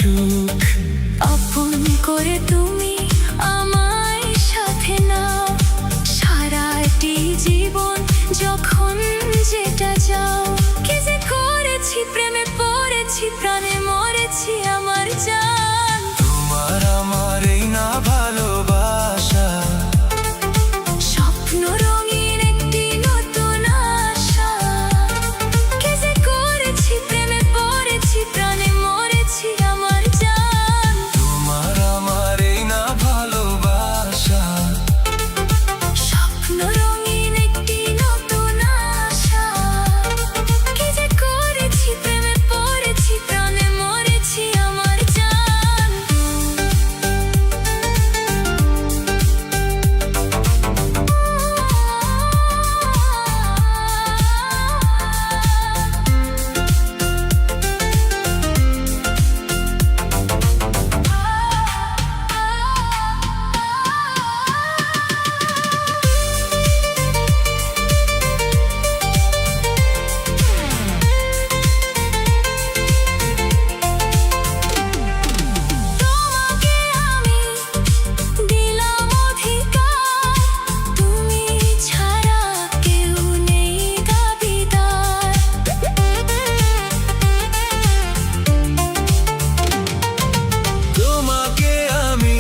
সুখ। আপন করে তুমি আমায় সাথে নাও, সারাটি জীবন যখন যেটা যাও। কি যে করেছি, প্রেমে পড়েছি, প্রাণে মরেছি আমার জান। তোমার আমার এই না ভালোবাসা, স্বপ্ন রঙিন একটি নতুন আশা। কি যে করেছি, প্রেমে পড়েছি, প্রাণে মরেছি আমার জান। তোমার আমার এই না ভালোবাসা, স্বপ্ন রঙিন একটি নতুন আশা। কি যে করেছি, প্রেমে পড়েছি, প্রাণে মরেছি আমার জান। তোমাকে আমি দিলাম অধিকার, তুমি ছাড়া কেউ নেই দাবিদার। তোমাকে আমি